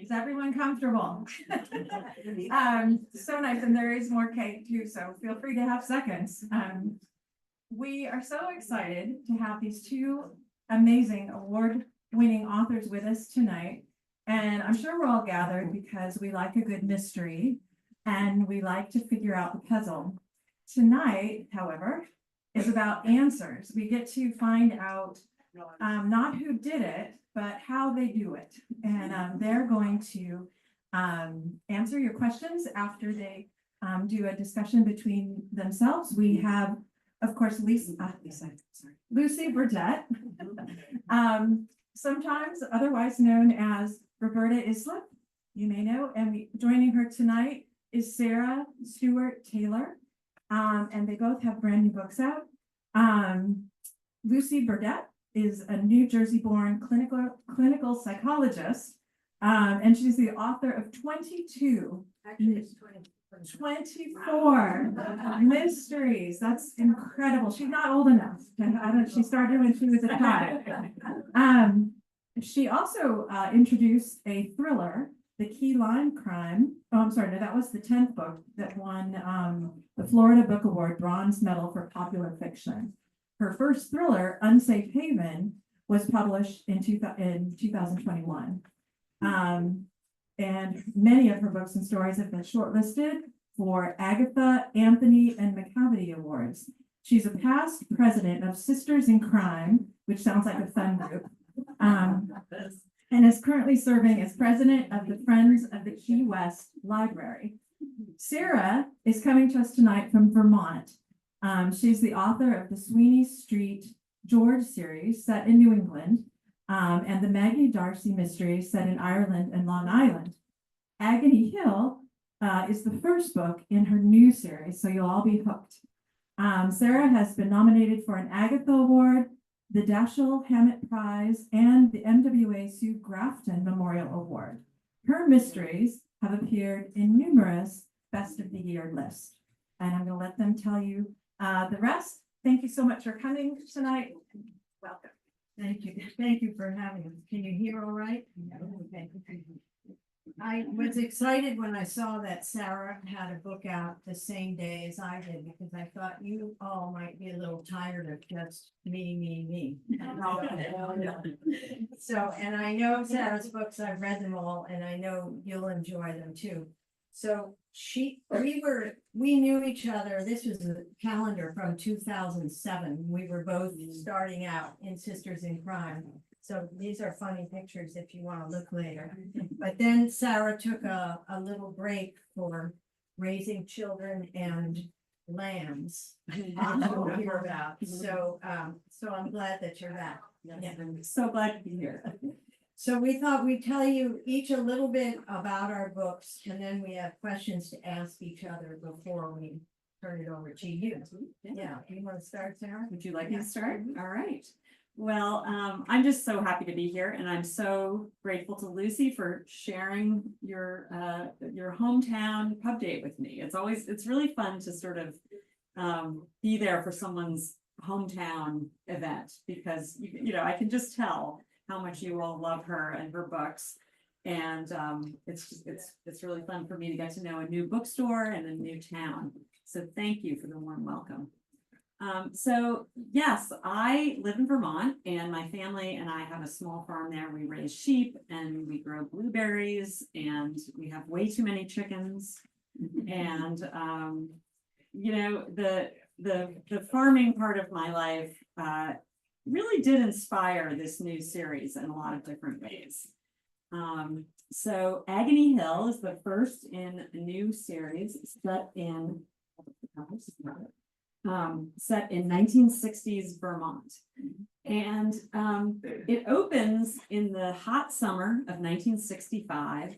Is everyone comfortable? So nice, and there is more cake too, so feel free to have seconds. We are so excited to have these two amazing award-winning authors with us tonight. And I'm sure we're all gathered because we like a good mystery and we like to figure out the puzzle. Tonight, however, is about answers. We get to find out not who did it, but how they do it. And they're going to answer your questions after they do a discussion between themselves. We have, of course, Lucy Burdette, sometimes otherwise known as Roberta Islip, you may know, and joining her tonight is Sarah Stewart Taylor, and they both have brand new books out. Lucy Burdette is a New Jersey-born clinical psychologist, and she's the author of 22. Actually, it's 24 mysteries. That's incredible. She's not old enough. She started when she was a child. She also introduced a thriller, The Key Lime Crime. Oh, I'm sorry. No, that was the 10th book that won the Florida Book Award Bronze Medal for Popular Fiction. Her first thriller, Unsafe Haven, was published in 2021. And many of her books and stories have been shortlisted for Agatha, Anthony, and Macavity Awards. She's a past president of Sisters in Crime, which sounds like a fun group, and is currently serving as president of the Friends of the Key West Library. Sarah is coming to us tonight from Vermont. She's the author of the Sweeney Street George series set in New England, and the Maggie Darcy mystery set in Ireland and Long Island. Agony Hill is the first book in her new series, so you'll all be hooked. Sarah has been nominated for an Agatha Award, the Dashiell Hammett Prize, and the MWA Sue Grafton Memorial Award. Her mysteries have appeared in numerous Best of the Year lists, and I'm going to let them tell you the rest. Thank you so much for coming tonight. Welcome. Thank you. Thank you for having us. Can you hear all right? Okay. I was excited when I saw that Sarah had a book out the same day as I did, because I thought you all might be a little tired of just me. So, and I know Sarah's books, I've read them all, and I know you'll enjoy them too. So we knew each other. This was a calendar from 2007. We were both starting out in Sisters in Crime. So these are funny pictures if you want to look later. But then Sarah took a little break for raising children and lambs. You'll hear about. So I'm glad that you're back. Yeah, I'm so glad to be here. So we thought we'd tell you each a little bit about our books, and then we have questions to ask each other before we turn it over to you. Yeah, you want to start, Sarah? Would you like me to start? All right. Well, I'm just so happy to be here, and I'm so grateful to Lucy for sharing your hometown pub date with me. It's really fun to sort of be there for someone's hometown event, because you know I can just tell how much you all love her and her books, and it's really fun for me to get to know a new bookstore and a new town. So thank you for the warm welcome. So yes, I live in Vermont, and my family and I have a small farm there. We raise sheep and we grow blueberries, and we have way too many chickens. And you know, the farming part of my life really did inspire this new series in a lot of different ways. So Agony Hill is the first in a new series set in 1960s Vermont. And it opens in the hot summer of 1965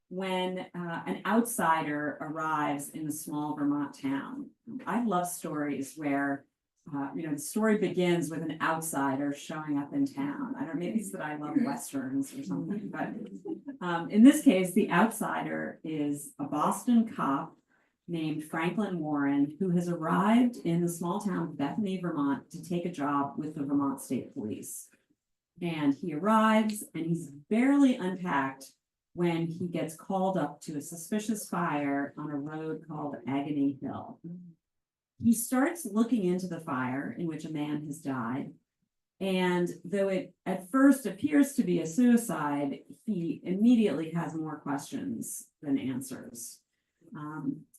when an outsider arrives in a small Vermont town. I love stories where you know, the story begins with an outsider showing up in town. I don't know, maybe it's that I love Westerns or something, but in this case, the outsider is a Boston cop named Franklin Warren, who has arrived in the small town of Bethany, Vermont, to take a job with the Vermont State Police. And he arrives and he's barely unpacked when he gets called up to a suspicious fire on a road called Agony Hill. He starts looking into the fire in which a man has died. And though it at first appears to be a suicide, he immediately has more questions than answers.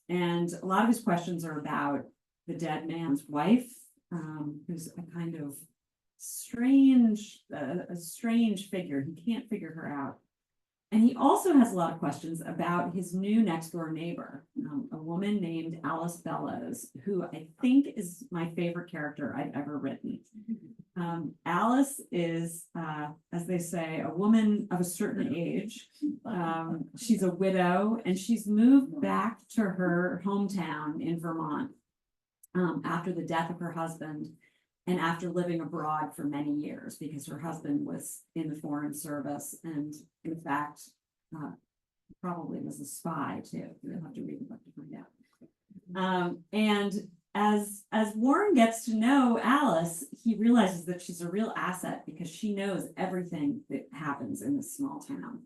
And a lot of his questions are about the dead man's wife, who's a kind of strange, a strange figure. He can't figure her out. And he also has a lot of questions about his new next door neighbor, a woman named Alice Bellows, who I think is my favorite character I've ever written. Alice is, as they say, a woman of a certain age. She's a widow, and she's moved back to her hometown in Vermont after the death of her husband and after living abroad for many years, because her husband was in the foreign service and in fact probably was a spy too. You'll have to read the book to find out. And as Warren gets to know Alice, he realizes that she's a real asset because she knows everything that happens in this small town.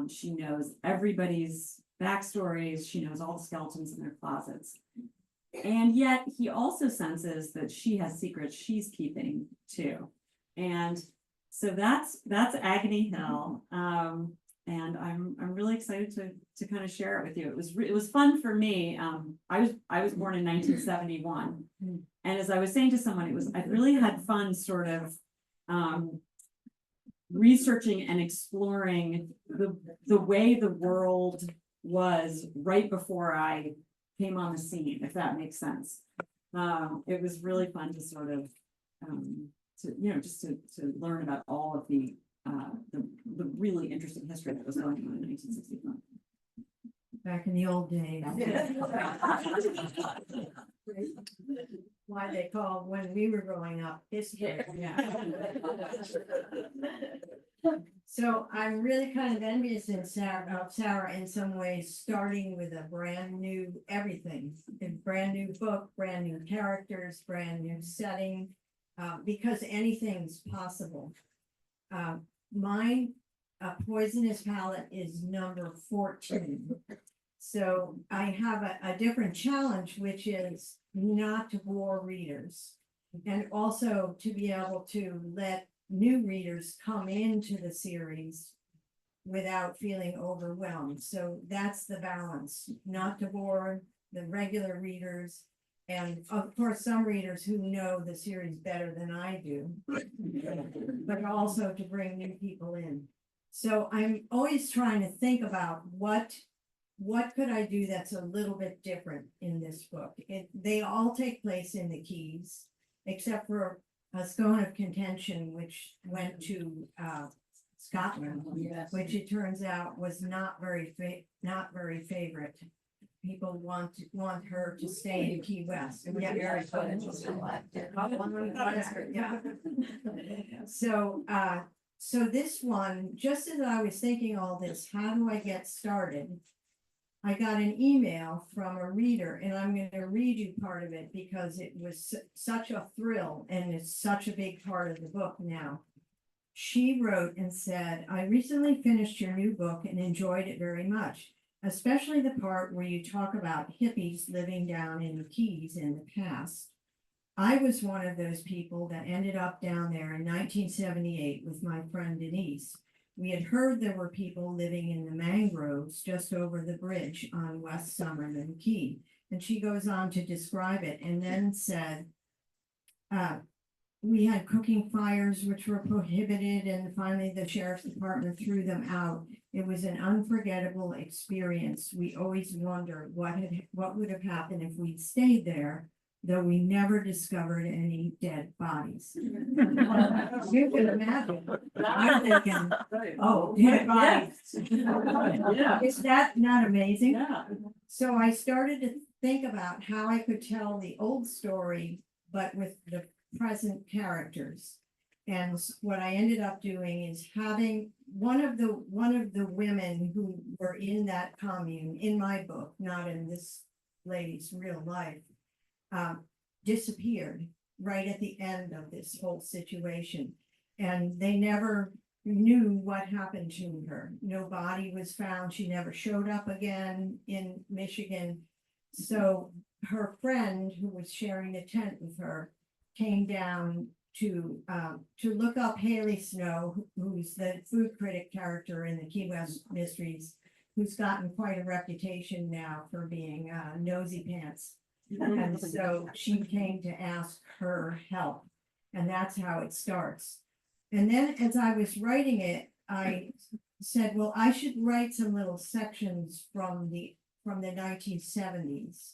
She knows everybody's backstories. She knows all the skeletons in their closets. And yet he also senses that she has secrets she's keeping too. And so that's Agony Hill. And I'm really excited to kind of share it with you. It was fun for me. I was born in 1971. And as I was saying to someone, I really had fun sort of researching and exploring the way the world was right before I came on the scene, if that makes sense. It was really fun to sort of, just to learn about all of the really interesting history that was going on in 1961. Back in the old days. Why they called when we were growing up history. Yeah. So I'm really kind of envious of Sarah in some ways, starting with a brand new everything, a brand new book, brand new characters, brand new setting, because anything's possible. Mine, Poisonous Palette, is number 14. So I have a different challenge, which is not to bore readers, and also to be able to let new readers come into the series without feeling overwhelmed. So that's the balance, not to bore the regular readers. And of course, some readers who know the series better than I do, but also to bring new people in. So I'm always trying to think about what could I do that's a little bit different in this book. They all take place in the Keys, except for a Scone of Contention, which went to Scotland, which it turns out was not very favorite. People want her to stay in Key West. It was very fun. So this one, just as I was thinking all this, how do I get started? I got an email from a reader, and I'm going to read you part of it because it was such a thrill, and it's such a big part of the book now. She wrote and said, "I recently finished your new book and enjoyed it very much, especially the part where you talk about hippies living down in the Keys in the past. I was one of those people that ended up down there in 1978 with my friend Denise. We had heard there were people living in the mangroves just over the bridge on West Summerlin Key." And she goes on to describe it and then said, "We had cooking fires which were prohibited, and finally the sheriff's department threw them out. It was an unforgettable experience. We always wonder what would have happened if we'd stayed there, though we never discovered any dead bodies." You can imagine. I'm thinking, oh, dead bodies. Yeah. Is that not amazing? Yeah. So I started to think about how I could tell the old story, but with the present characters. And what I ended up doing is having one of the women who were in that commune in my book, not in this lady's real life, disappeared right at the end of this whole situation. And they never knew what happened to her. No body was found. She never showed up again in Michigan. So her friend, who was sharing a tent with her, came down to look up Hayley Snow, who's the food critic character in the Key West Mysteries, who's gotten quite a reputation now for being nosy pants. And so she came to ask her help, and that's how it starts. And then as I was writing it, I said, well, I should write some little sections from the 1970s.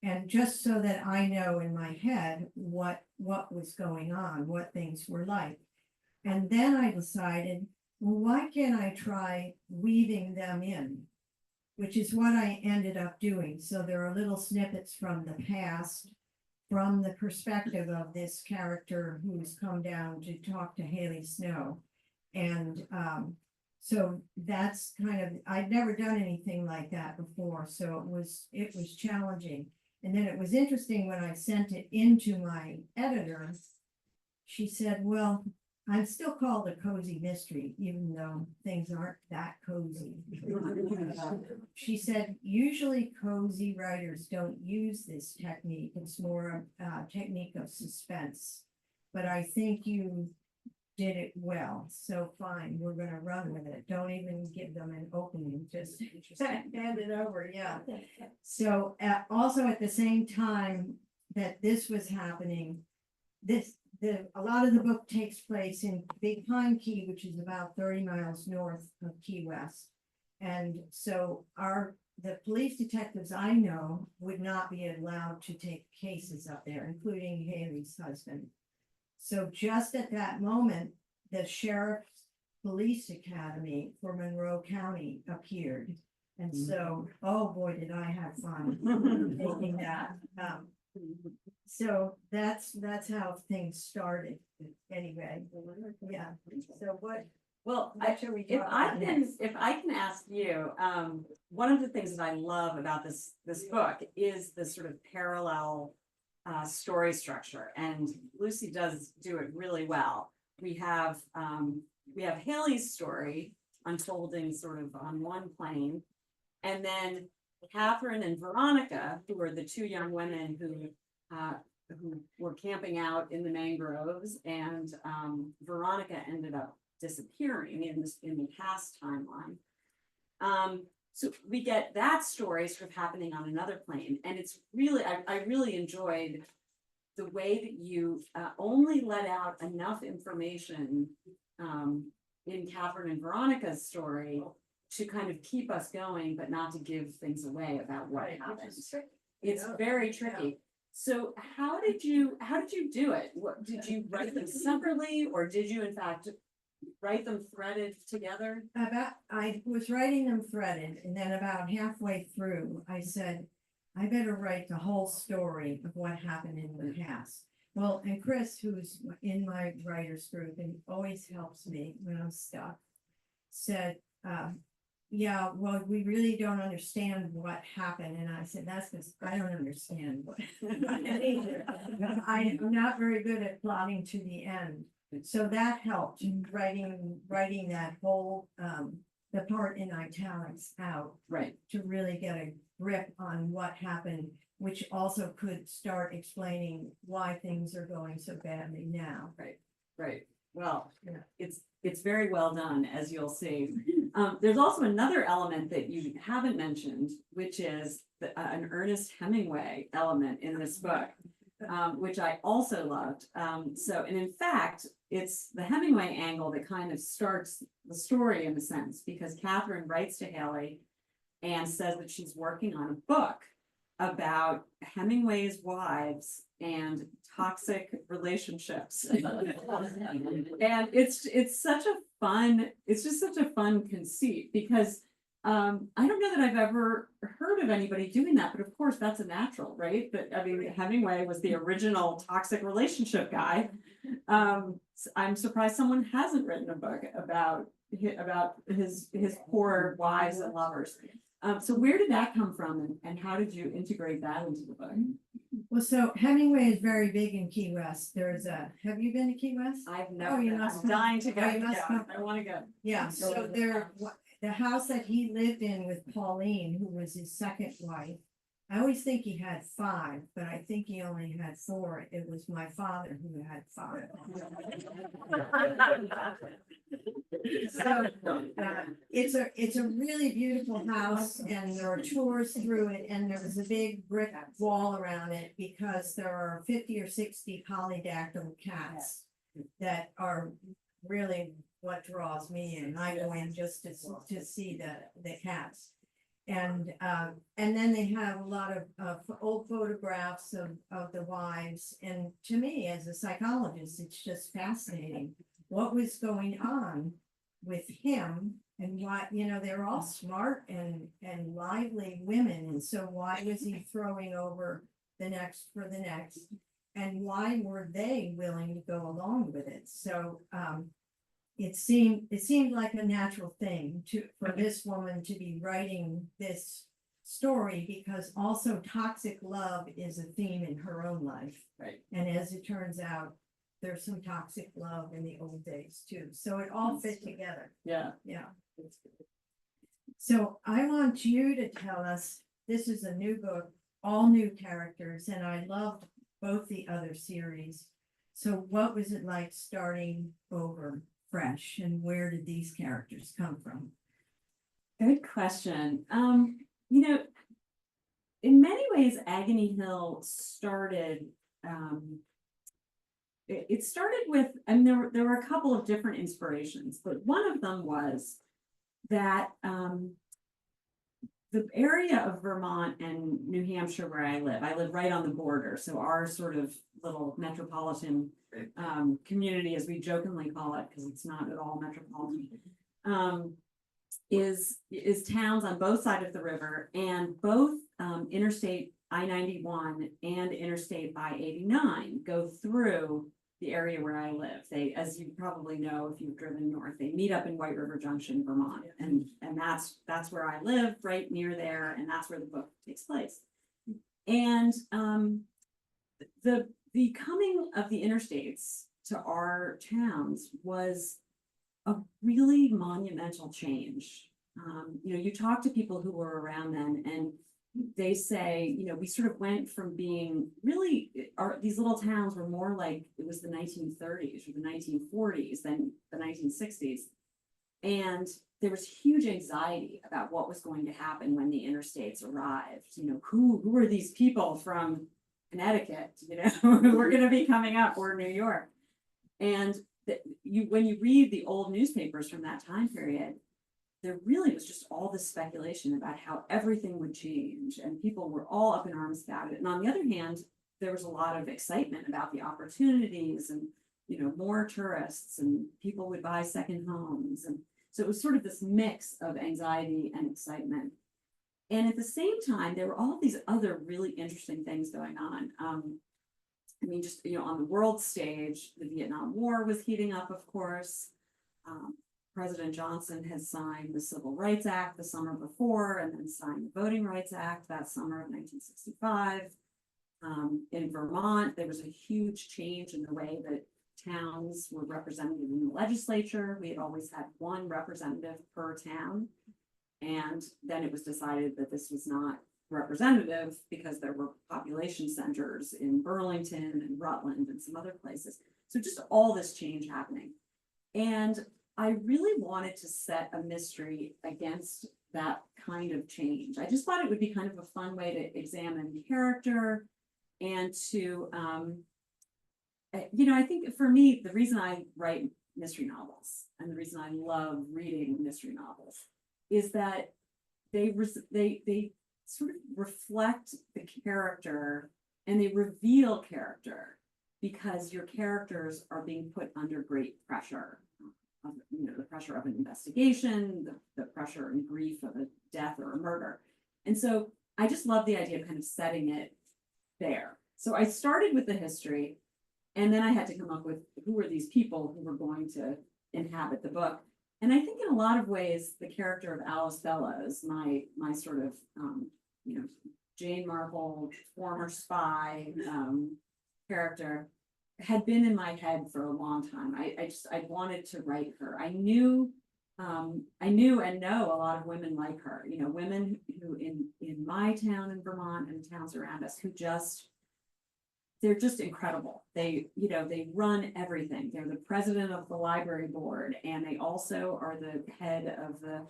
And just so that I know in my head what was going on, what things were like. And then I decided, well, why can't I try weaving them in? Which is what I ended up doing. So there are little snippets from the past, from the perspective of this character who's come down to talk to Hayley Snow. And so that's kind of, I'd never done anything like that before. So it was challenging. And then it was interesting when I sent it into my editor, she said, well, I'm still called a cozy mystery, even though things aren't that cozy. She said, usually cozy writers don't use this technique. It's more a technique of suspense. But I think you did it well. So fine, we're going to run with it. Don't even give them an opening. Just hand it over. Yeah. So also at the same time that this was happening, a lot of the book takes place in Big Pine Key, which is about 30 miles north of Key West. And so the police detectives I know would not be allowed to take cases up there, including Hayley's husband. So just at that moment, the Sheriff's Police Academy for Monroe County appeared. And so, oh boy, did I have fun making that. So that's how things started anyway. Yeah. So Well, should we if talk I about can, next? if I can ask you, one of the things that I love about this book is the sort of parallel story structure, and Lucy does do it really well. We have Hayley's story unfolding sort of on one plane, and then Catherine and Veronica, who are the two young women who were camping out in the mangroves, and Veronica ended up disappearing in the past timeline. So we get that story sort of happening on another plane, and it's really I really enjoyed the way that you only let out enough information in Catherine and Veronica's story to kind of keep us going, but not to give things away about what happened. It's very tricky. So how did you do it? What did you write them separately, or did you in fact write them threaded together? I was writing them threaded, and then about halfway through, I said, I better write the whole story of what happened in the past. Well, and Chris, who's in my writers group and always helps me when I'm stuck, said, yeah, well, we really don't understand what happened. And I said, that's because I don't understand what I'm not very good at plotting to the end. So that helped writing that whole the part in italics out, Right, to really get a grip on what happened, which also could start explaining why things are going so badly now. right. Well, Yeah. it's very well done, as you'll see. There's also another element that you haven't mentioned, which is an Ernest Hemingway element in this book, which I also loved. And in fact, it's the Hemingway angle that kind of starts the story in a sense, because Catherine writes to Hayley and says that she's working on a book about Hemingway's wives and toxic relationships. And it's just such a fun conceit, because I don't know that I've ever heard of anybody doing that, but of course that's a natural, right? But I mean, Hemingway was the original toxic relationship guy. I'm surprised someone hasn't written a book about his poor wives and lovers. So where did that come from, and how did you integrate that into the book? Well, so Hemingway is very big in Key West. Have you been to Key West? I've Oh, never, you been. must I'm come. dying to go. Oh, you must Yeah, come. I wanna go. Yeah, so the house that he lived in with Pauline, who was his second wife. I always think he had 5, but I think he only had 4. It was my father who had 5. So, it's a really beautiful house and there are tours through it and there was a big brick wall around it because there are 50 or 60 polydactyl cats that are really what draws me in. I go in just to see the cats. And then they have a lot of old photographs of the wives. And to me, as a psychologist, it's just fascinating what was going on with him and why, they're all smart and lively women. And so why was he throwing over the next for the next? And why were they willing to go along with it? So, it seemed like a natural thing for this woman to be writing this story because also toxic love is a theme in her own life. Right. And as it turns out, there's some toxic love in the old days too. So it all fit together. Yeah. Yeah. So I want you to tell us, this is a new book, all new characters, and I loved both the other series. So what was it like starting over fresh and where did these characters come from? Good question. In many ways, Agony Hill started, it started with, and there were a couple of different inspirations, but one of them was that, the area of Vermont and New Hampshire where I live right on the border. So our sort of little metropolitan community, as we jokingly call it, because it's not at all metropolitan, is towns on both sides of the river, and both Interstate I-91 and Interstate I-89 go through the area where I live. They, as you probably know, if you've driven north, they meet up in White River Junction, Vermont, and that's where I live, right near there, and that's where the book takes place. And the coming of the interstates to our towns was a really monumental change. You talk to people who were around then, and they say, we sort of went from being really, these little towns were more like it was the 1930s or the 1940s than the 1960s. And there was huge anxiety about what was going to happen when the interstates arrived. Who are these people from Connecticut, who are going to be coming up, or New York? And when you read the old newspapers from that time period, there really was just all this speculation about how everything would change, and people were all up in arms about it. And on the other hand, there was a lot of excitement about the opportunities and, more tourists, and people would buy second homes. And so it was sort of this mix of anxiety and excitement. And at the same time, there were all these other really interesting things going on. Just, on the world stage, the Vietnam War was heating up, of course. President Johnson had signed the Civil Rights Act the summer before, and then signed the Voting Rights Act that summer of 1965. In Vermont, there was a huge change in the way that towns were represented in the legislature. We had always had one representative per town. And then it was decided that this was not representative because there were population centers in Burlington and Rutland and some other places. So just all this change happening. And I really wanted to set a mystery against that kind of change. I just thought it would be kind of a fun way to examine character and to, I think for me, the reason I write mystery novels and the reason I love reading mystery novels is that they sort of reflect the character and they reveal character because your characters are being put under great pressure. The pressure of an investigation, the pressure and grief of a death or a murder. And so I just love the idea of kind of setting it there. So I started with the history, and then I had to come up with who were these people who were going to inhabit the book. And I think in a lot of ways, the character of Alice Bellows, my sort of, Jane Marple, former spy, character, had been in my head for a long time. I wanted to write her. I knew and know a lot of women like her, you know, women who in my town in Vermont and towns around us who they're just incredible. They run everything. They're the president of the library board, and they also are the head of the,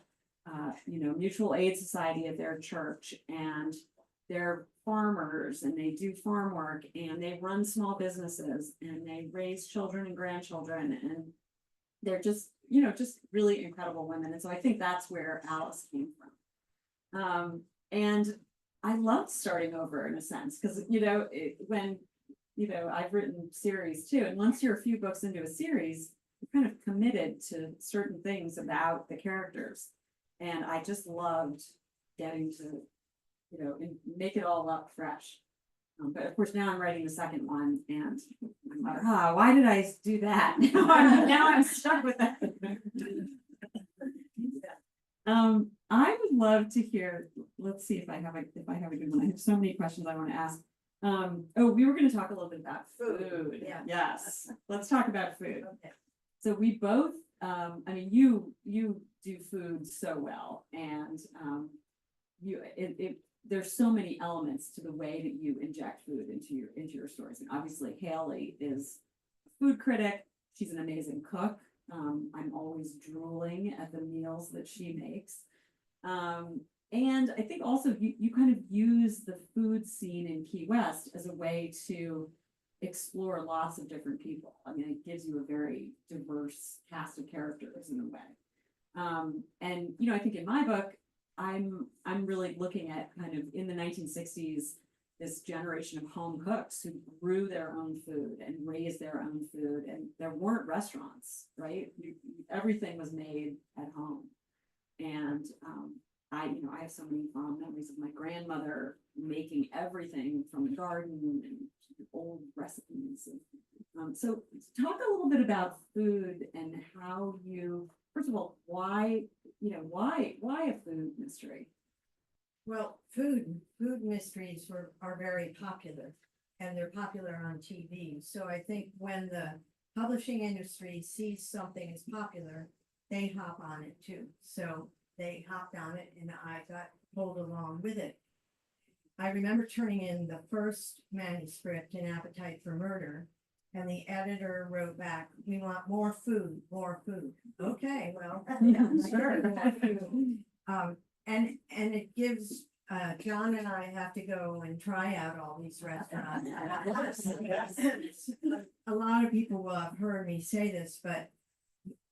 mutual aid society at their church, and they're farmers, and they do farm work, and they run small businesses, and they raise children and grandchildren, and they're just really incredible women. And so I think that's where Alice came from. And I loved starting over in a sense, because, when I've written series too, and once you're a few books into a series, you're kind of committed to certain things about the characters. And I just loved getting to, make it all up fresh. But of course, now I'm writing the second one, and I'm like, why did I do that? Now I'm stuck with that. I would love to hear. Let's see if I have a good one. I have so many questions I want to ask. We were going to talk a little bit about food. Yeah. Yes, let's talk about food. Okay. So we both, you do food so well, and there's so many elements to the way that you inject food into your stories. And obviously Hayley is a food critic. She's an amazing cook. I'm always drooling at the meals that she makes. And I think also you kind of use the food scene in Key West as a way to explore lots of different people. I mean, it gives you a very diverse cast of characters in a way. And I think in my book, I'm really looking at kind of in the 1960s, this generation of home cooks who grew their own food and raised their own food, and there weren't restaurants, right? Everything was made at home. And I have so many fond memories of my grandmother making everything from the garden and old recipes. So talk a little bit about food and how first of all, why a food mystery? Well, food mysteries are very popular, and they're popular on TV. So I think when the publishing industry sees something is popular, they hop on it too. So they hopped on it, and I got pulled along with it. I remember turning in the first manuscript, An Appetite for Murder, and the editor wrote back, "We want more food, more food." Okay, well, sure, more food. And it gives, John and I have to go and try out all these restaurants. A lot of people will have heard me say this, but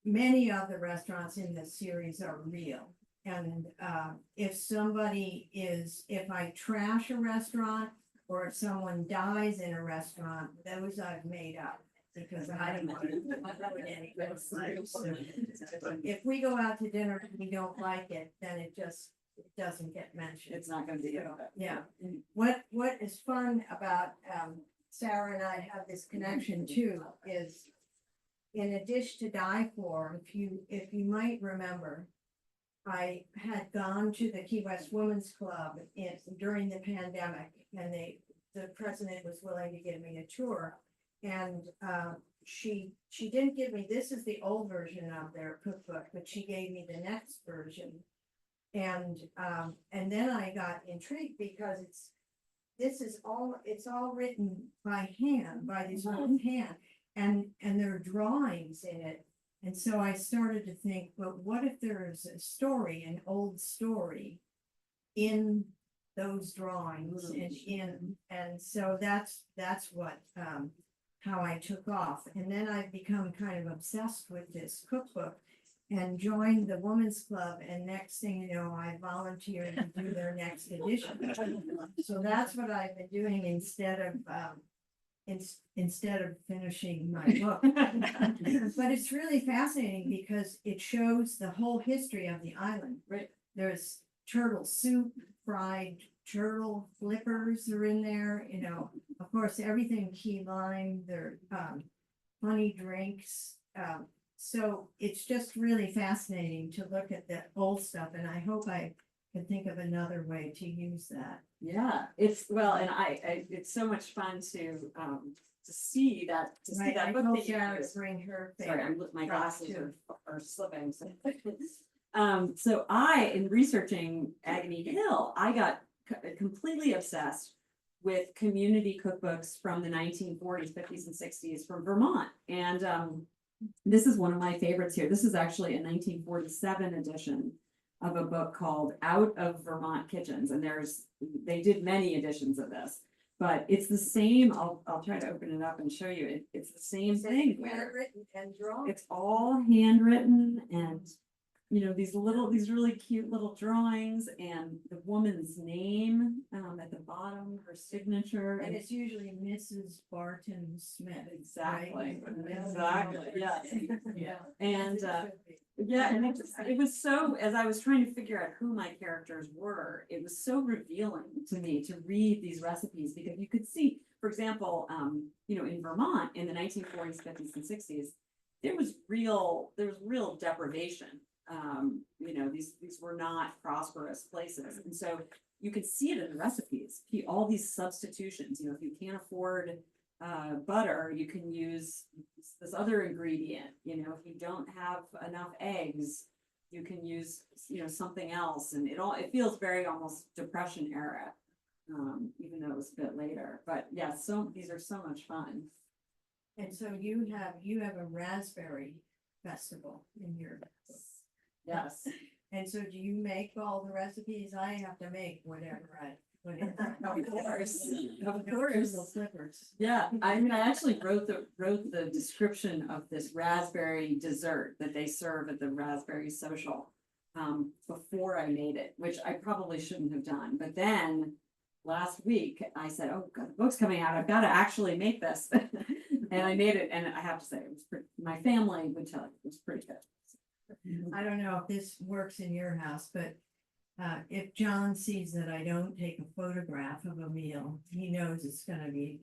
many of the restaurants in this series are real. And if I trash a restaurant, or if someone dies in a restaurant, those I've made up, because I don't want to ruin anybody's life. So if we go out to dinner and we don't like it, then it doesn't get mentioned. It's not going to be good. Yeah. What is fun about Sarah and I have this connection too is in A Dish to Die For. If you might remember, I had gone to the Key West Women's Club during the pandemic, and the president was willing to give me a tour, and she didn't give me, this is the old version of their cookbook, but she gave me the next version, and then I got intrigued because it's all written by hand, by this old hand, and there are drawings in it. And so I started to think, but what if there's a story, an old story in those drawings and so that's what, how I took off. And then I've become kind of obsessed with this cookbook and joined the Women's Club. And next thing you know, I volunteered to do their next edition. So that's what I've been doing instead of finishing my book. But it's really fascinating because it shows the whole history of the island. Right. There's turtle soup, fried turtle flippers are in there, of course, everything key lime, there funny drinks. So it's just really fascinating to look at the old stuff, and I hope I to think of another way to use that. Yeah, it's, well, and it's so much fun to see that, Right, I book told that you Sarah to use. bring her Sorry, favorite. my drop glasses too. are slipping. So, so in researching Agony Hill, I got completely obsessed with community cookbooks from the 1940s, 50s, and 60s from Vermont. And this is one of my favorites here. This is actually a 1947 edition of a book called Out of Vermont Kitchens. And they did many editions of this. But it's the same, I'll try to open it up and show you. It's the same thing. where Handwritten and drawn. It's all handwritten and, these really cute little drawings and the woman's name at the bottom, her signature. And it's usually Mrs. Barton Smith. Exactly, right? exactly, yeah. Yeah. And, yeah, and it was so, as I was trying to figure out who my characters were, it was so revealing to me to read these recipes because you could see, for example, in Vermont in the 1940s, 50s, and 60s, there was real deprivation. These were not prosperous places, and so you could see it in the recipes. All these substitutions. If you can't afford butter, you can use this other ingredient. If you don't have enough eggs, you can use something else, and it feels very almost Depression era, even though it was a bit later. But yeah, these are so much fun. And so you have a raspberry festival in your. Yes. And so do you make all the recipes? I have to make whatever I put in. Of course. Little slippers. Yeah, I actually wrote the description of this raspberry dessert that they serve at the Raspberry Social before I made it, which I probably shouldn't have done. But then last week I said, "Oh God, the book's coming out. I've got to actually make this," and I made it. And I have to say, my family would tell you it was pretty good. I don't know if this works in your house, but if John sees that I don't take a photograph of a meal, he knows it's gonna be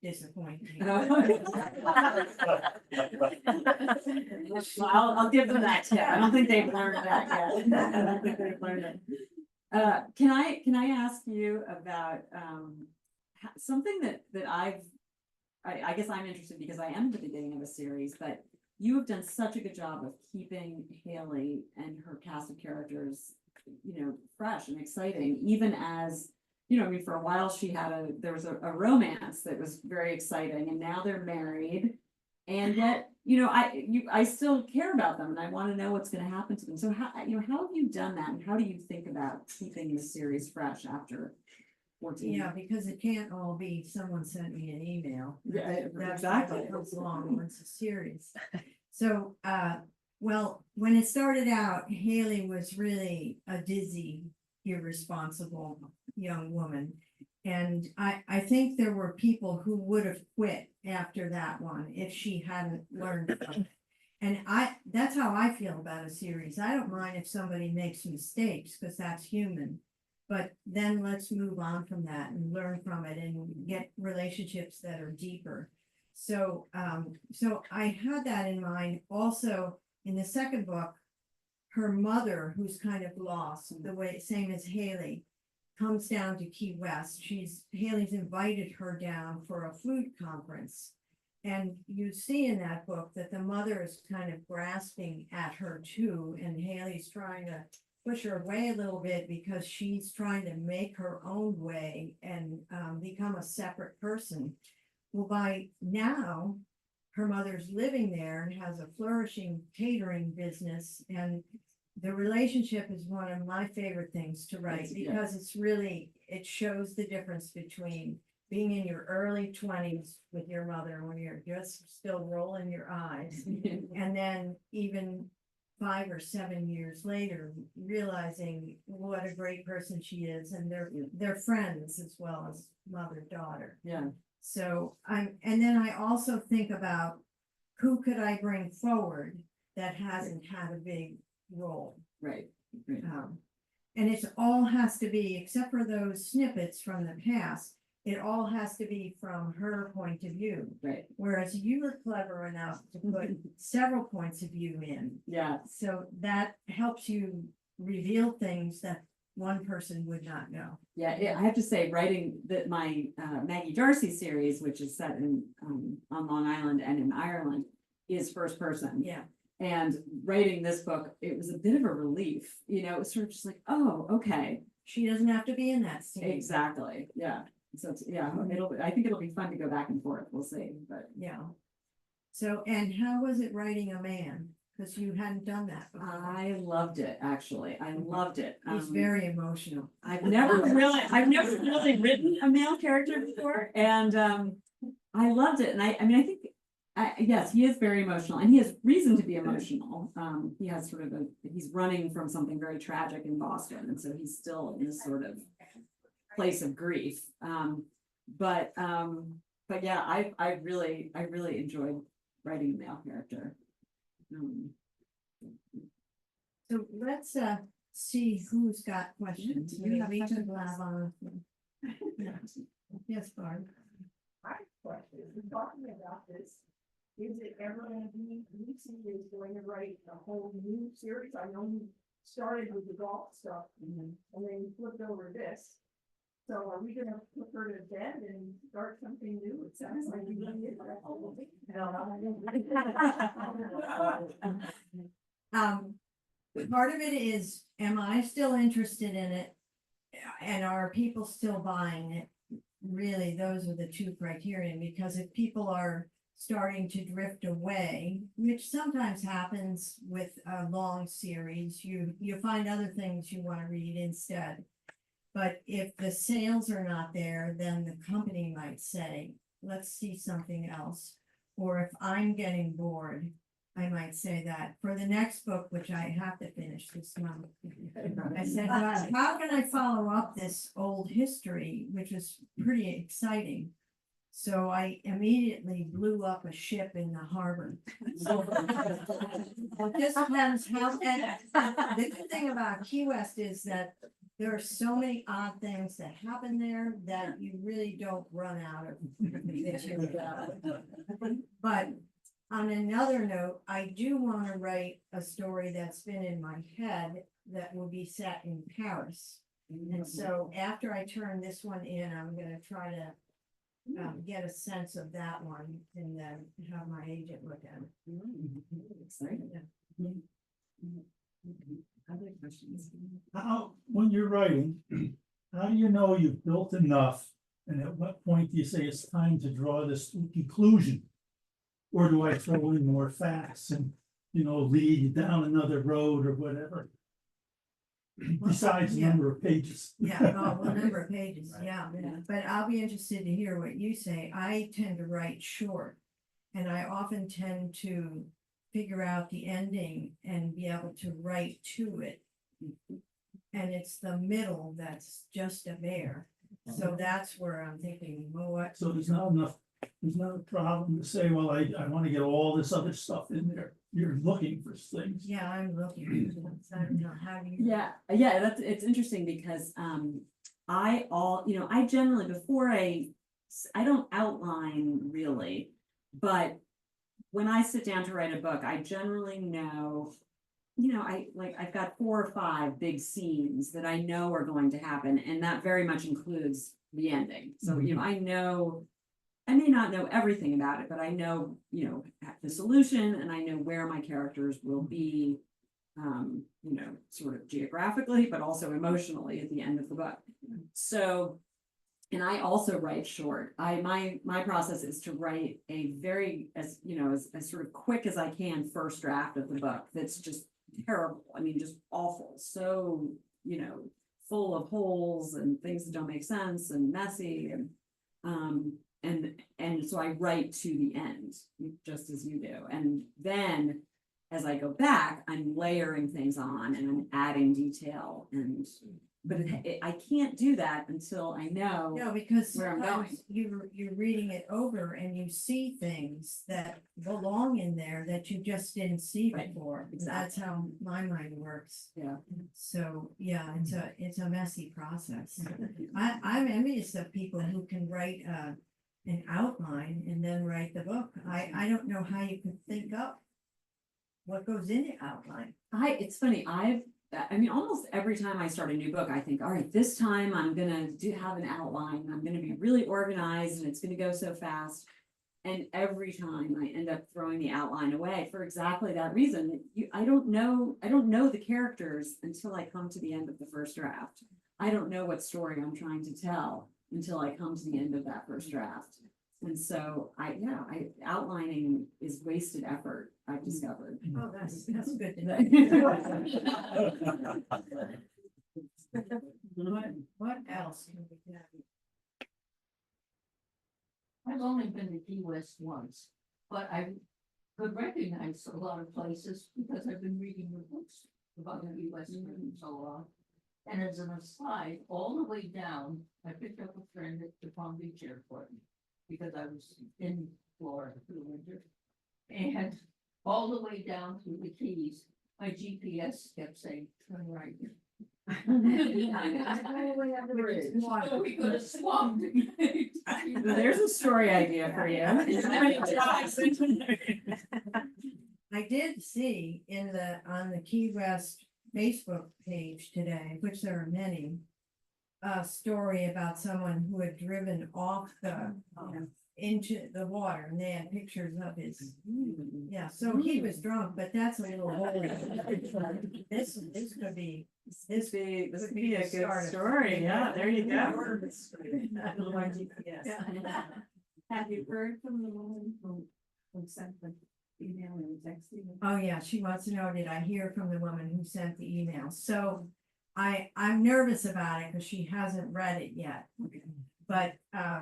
disappointing. Well, I'll give them that tip. I don't think they've learned that yet. I don't think they've learned it. Can I ask you about something that I guess I'm interested because I am at the beginning of a series, but you have done such a good job of keeping Hayley and her cast of characters, fresh and exciting, even as, for a while there was a romance that was very exciting, and now they're married. And yet, I still care about them and I want to know what's going to happen to them. So how have you done that? And how do you think about keeping the series fresh after 14? Yeah, because it can't all be someone sent me an email. Yeah, That's exactly. what comes along when it's a series. So, well, when it started out, Hayley was really a dizzy, irresponsible young woman. And I think there were people who would have quit after that one if she hadn't learned from it. And that's how I feel about a series. I don't mind if somebody makes mistakes because that's human. But then let's move on from that and learn from it and get relationships that are deeper. So I had that in mind. Also, in the second book, her mother, who's kind of lost, the way same as Hayley, comes down to Key West. Hayley's invited her down for a food conference. And you see in that book that the mother is kind of grasping at her too, and Hayley's trying to push her away a little bit because she's trying to make her own way and become a separate person. Well, by now, her mother's living there and has a flourishing catering business, and the relationship is one of my favorite things to write because it shows the difference between being in your early 20s with your mother when you're just still rolling your eyes, and then even 5 or 7 years later, realizing what a great person she is, and they're friends as well as mother-daughter. Yeah. So and then I also think about who could I bring forward that hasn't had a big role. Right. And it all has to be, except for those snippets from the past, it all has to be from her point of view. Right. Whereas you were clever enough to put several points of view in. Yeah. So that helps you reveal things that one person would not know. Yeah, I have to say, writing my Maggie Darcy series, which is set in on Long Island and in Ireland, is first person. Yeah, And writing this book, it was a bit of a relief, it was sort of just like, oh, okay, she doesn't have to be in that scene. exactly, yeah. So I think it'll be fun to go back and forth, we'll see, but. Yeah. So, and how was it writing a man? Because you hadn't done that before. I loved it, actually, I loved it. He's very emotional. I've never really written a male character before, and I loved it, and I mean, I think, yes, he is very emotional, and he has reason to be emotional. He has sort of he's running from something very tragic in Boston, and so he's still in this sort of place of grief. But yeah, I really enjoyed writing a male character. So let's see who's got questions. Do you have We can questions? blab on. Yes, Barb. My question is, talking about this, is it ever gonna be, Lucy is going to write a whole new series? I know you started with the golf stuff and then you flipped over this. So are we gonna put her to bed and start something new? It sounds like you need Part of it is, am I still interested in it? And are people still buying it? Really, those are the two criteria, because if people are starting to drift away, which sometimes happens with a long series, you find other things you want to read instead. But if the sales are not there, then the company might say, let's see something else. Or if I'm getting bored, I might say that for the next book, which I have to finish this month. I said, well, how can I follow up this old history, which is pretty exciting? So I immediately blew up a ship in the harbor. It just depends how, and the good thing about Key West is that there are so many odd things that happen there that you really don't run out of material. But on another note, I do want to write a story that's been in my head that will be set in Paris. And so after I turn this one in, I'm gonna try to get a sense of that one and then have my agent look at it. Exciting. Other questions? How, when you're writing, how do you know you've built enough? And at what point do you say it's time to draw this to a conclusion? Or do I throw in more facts and, lead you down another road or whatever? Besides the Yeah. number of pages. Yeah, oh, well, number of pages, yeah, but I'll be interested to hear what you say. I tend to write short. And I often tend to figure out the ending and be able to write to it. And it's the middle that's just a bear. So that's where I'm thinking, well, what? So there's not a problem to say, well, I want to get all this other stuff in there. You're looking for things. Yeah, I'm looking. I don't know, how do you? Yeah, it's interesting because I generally I don't outline really, but when I sit down to write a book, I generally know, I've got 4 or 5 big scenes that I know are going to happen, and that very much includes the ending. So, I may not know everything about it, but I know, the solution, and I know where my characters will be, sort of geographically, but also emotionally at the end of the book. So, and I also write short. My process is to write a very, as sort of quick as I can first draft of the book that's just terrible. I mean, just awful. So, full of holes and things that don't make sense and messy and so I write to the end, just as you do. And then as I go back, I'm layering things on and I'm adding detail but I can't do that until I know. No, because where I'm sometimes you're reading it over and you see things that belong in there that you just didn't see Right, before. exactly. That's how my mind works. Yeah. So, yeah, it's a messy process. I'm envious of people who can write an outline and then write the book. I don't know how you could think up what goes in the outline. It's funny, I mean, almost every time I start a new book, I think, all right, this time I'm gonna have an outline, I'm gonna be really organized and it's gonna go so fast. And every time I end up throwing the outline away for exactly that reason. I don't know the characters until I come to the end of the first draft. I don't know what story I'm trying to tell until I come to the end of that first draft. And so outlining is wasted effort, I've discovered. Oh, that's good to know. What else can we do? I've only been to Key West once, but I could recognize a lot of places because I've been reading the books about Key West for so long. And as an aside, all the way down, I picked up a friend at the Palm Beach airport because I was in Florida for the winter. And all the way down through the Keys, my GPS kept saying, turn right. So we could have swamped. Well, there's a story idea for you. I did see on the Key West Facebook page today, which there are many, a story about someone who had driven off into the water, and they had pictures of his. Yeah, so he was drunk, but that's a little older. This could be. This could be a the good start of- story. Yeah, there you go. Yeah. Have you heard from the woman who sent the email and texting? Oh, yeah, she wants to know, did I hear from the woman who sent the email? So I'm nervous about it because she hasn't read it yet. But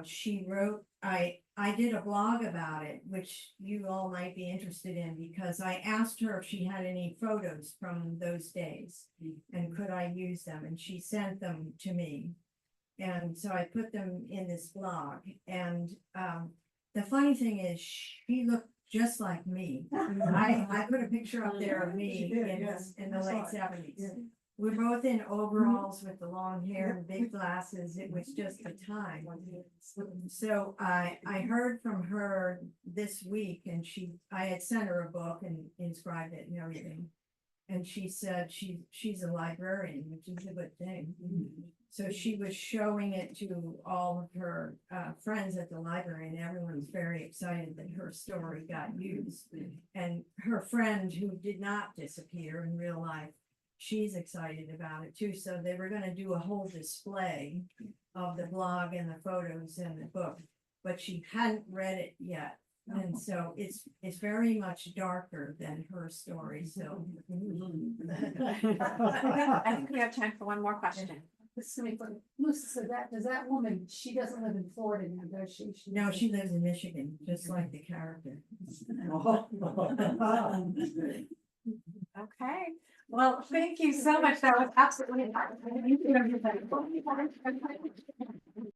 she wrote, I did a blog about it, which you all might be interested in, because I asked her if she had any photos from those days and could I use them, and she sent them to me. And so I put them in this blog, and the funny thing is she looked just like me. I put a picture up there of me in the late 70s. We're both in overalls with the long hair and big glasses. It was just the time. So I heard from her this week, and I had sent her a book and inscribed it and everything. And she said she's a librarian, which is a good thing. So she was showing it to all of her friends at the library, and everyone's very excited that her story got used. And her friend who did not disappear in real life, she's excited about it too. So they were gonna do a whole display of the blog and the photos and the book, but she hadn't read it yet. And so it's very much darker than her story, so. I think we have time for one more question. Lucy, so does that woman, she doesn't live in Florida now, does she? No, she lives in Michigan, just like the character. Okay, well, thank you so much. That was absolutely.